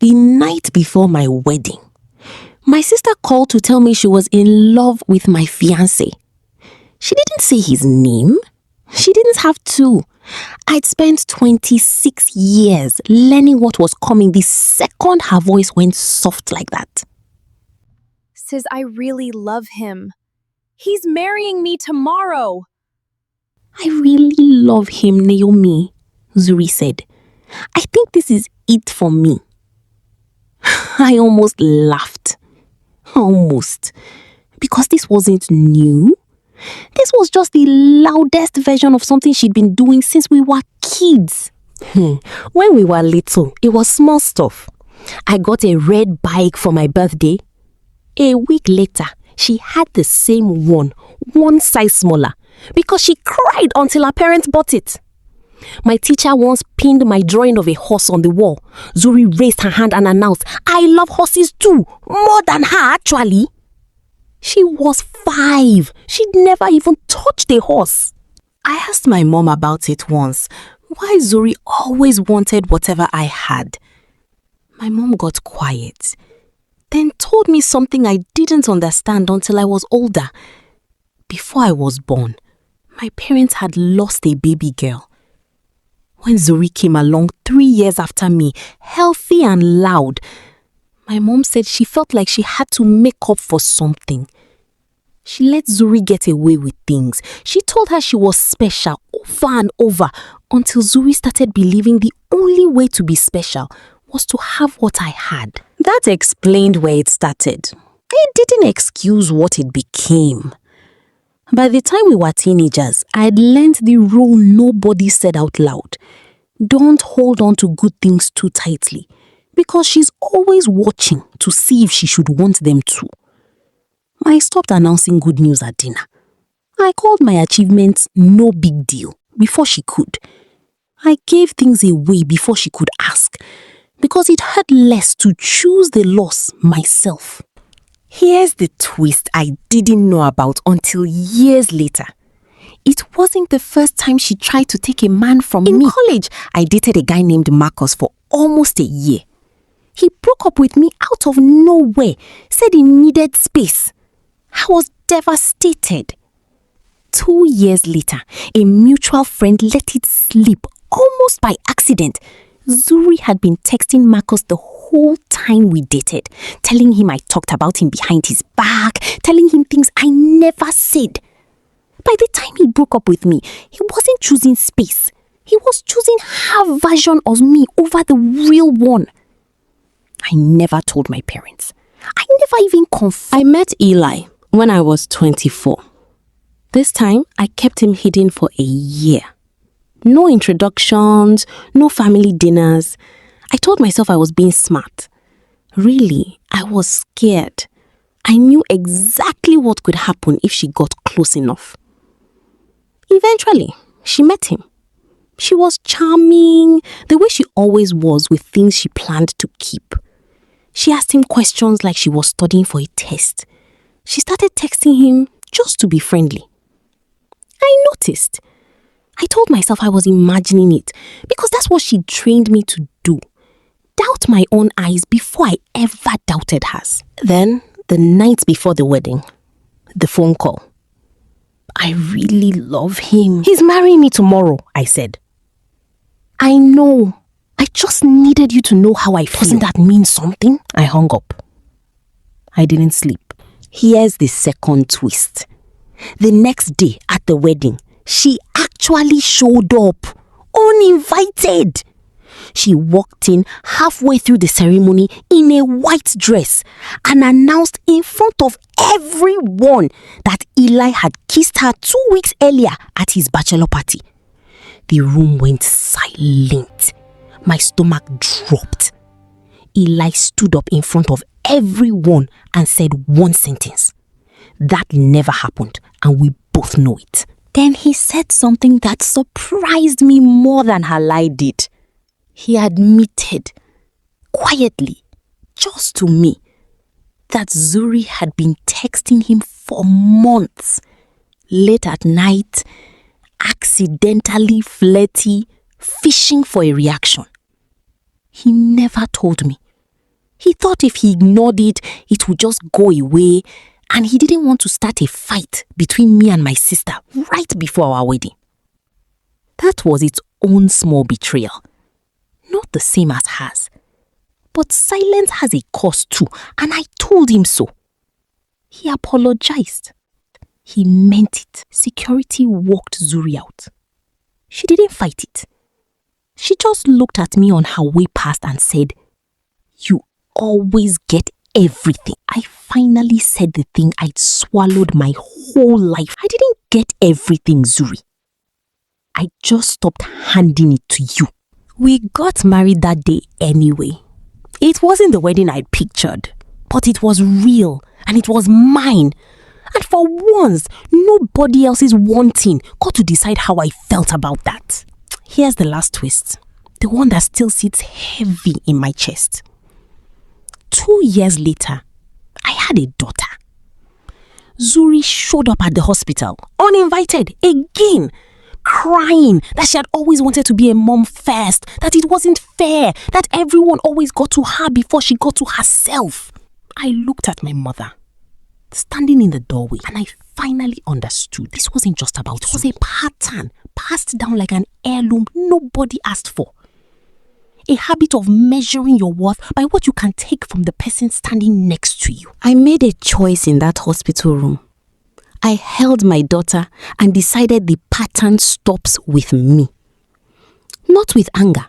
The night before my wedding, my sister called to tell me she was in love with my fiancé. She didn't say his name. She didn't have to. I'd spent 26 years learning what was coming the second her voice went soft like that. Sis, I really love him. He's marrying me tomorrow. I really love him, Naomi, Zuri said. I think this is it for me. I almost laughed. Almost. Because this wasn't new. This was just the loudest version of something she'd been doing since we were kids. When we were little, it was small stuff. I got a red bike for my birthday. A week later, she had the same one size smaller, because she cried until her parents bought it. My teacher once pinned my drawing of a horse on the wall. Zuri raised her hand and announced, "I love horses too, more than her actually." She was 5. She'd never even touched a horse. I asked my mom about it once, why Zuri always wanted whatever I had. My mom got quiet, then told me something I didn't understand until I was older. Before I was born, my parents had lost a baby girl. When Zuri came along 3 years after me, healthy and loud, my mom said she felt like she had to make up for something. She let Zuri get away with things. She told her she was special over and over until Zuri started believing the only way to be special was to have what I had. That explained where it started. It didn't excuse what it became. By the time we were teenagers, I had learned the rule nobody said out loud. Don't hold on to good things too tightly, because she's always watching to see if she should want them too. I stopped announcing good news at dinner. I called my achievements no big deal before she could. I gave things away before she could ask, because it hurt less to choose the loss myself. Here's the twist I didn't know about until years later. It wasn't the first time she tried to take a man from me. In college, I dated a guy named Marcus for almost a year. He broke up with me out of nowhere, said he needed space. I was devastated. 2 years later, a mutual friend let it slip almost by accident. Zuri had been texting Marcus the whole time we dated, telling him I talked about him behind his back, telling him things I never said. By the time he broke up with me, he wasn't choosing space. He was choosing her version of me over the real one. I never told my parents. I never even confessed. I met Eli when I was 24. This time, I kept him hidden for a year. No introductions, no family dinners. I told myself I was being smart. Really, I was scared. I knew exactly what could happen if she got close enough. Eventually, she met him. She was charming, the way she always was with things she planned to keep. She asked him questions like she was studying for a test. She started texting him just to be friendly. I noticed. I told myself I was imagining it because that's what she trained me to do. Doubt my own eyes before I ever doubted hers. Then, the night before the wedding, the phone call. I really love him. He's marrying me tomorrow, I said. I know. I just needed you to know how I feel. Doesn't that mean something? I hung up. I didn't sleep. Here's the second twist. The next day at the wedding, she actually showed up, uninvited. She walked in halfway through the ceremony in a white dress and announced in front of everyone that Eli had kissed her 2 weeks earlier at his bachelor party. The room went silent. My stomach dropped. Eli stood up in front of everyone and said one sentence. That never happened, and we both know it. Then he said something that surprised me more than her lie did. He admitted, quietly, just to me, that Zuri had been texting him for months, late at night, accidentally flirty, fishing for a reaction. He never told me. He thought if he ignored it, it would just go away, and he didn't want to start a fight between me and my sister right before our wedding. That was its own small betrayal. Not the same as hers. But silence has a cost too, and I told him so. He apologized. He meant it. Security walked Zuri out. She didn't fight it. She just looked at me on her way past and said, "You always get everything." I finally said the thing I'd swallowed my whole life. I didn't get everything, Zuri. I just stopped handing it to you. We got married that day anyway. It wasn't the wedding I'd pictured, but it was real and it was mine. And for once, nobody else's wanting got to decide how I felt about that. Here's the last twist, the one that still sits heavy in my chest. 2 years later, I had a daughter. Zuri showed up at the hospital, uninvited, again, crying that she had always wanted to be a mom first, that it wasn't fair, that everyone always got to her before she got to herself. I looked at my mother, standing in the doorway, and I finally understood. This wasn't just about it. It was a pattern passed down like an heirloom nobody asked for. A habit of measuring your worth by what you can take from the person standing next to you. I made a choice in that hospital room. I held my daughter and decided the pattern stops with me. Not with anger,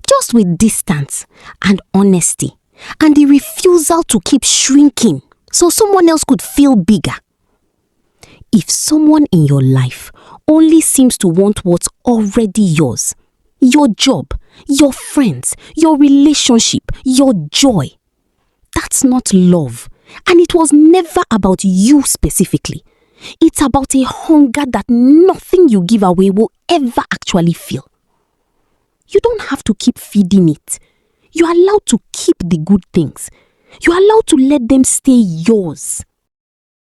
just with distance and honesty, and the refusal to keep shrinking so someone else could feel bigger. If someone in your life only seems to want what's already yours, your job, your friends, your relationship, your joy, that's not love. And it was never about you specifically. It's about a hunger that nothing you give away will ever actually fill. You don't have to keep feeding it. You're allowed to keep the good things. You're allowed to let them stay yours.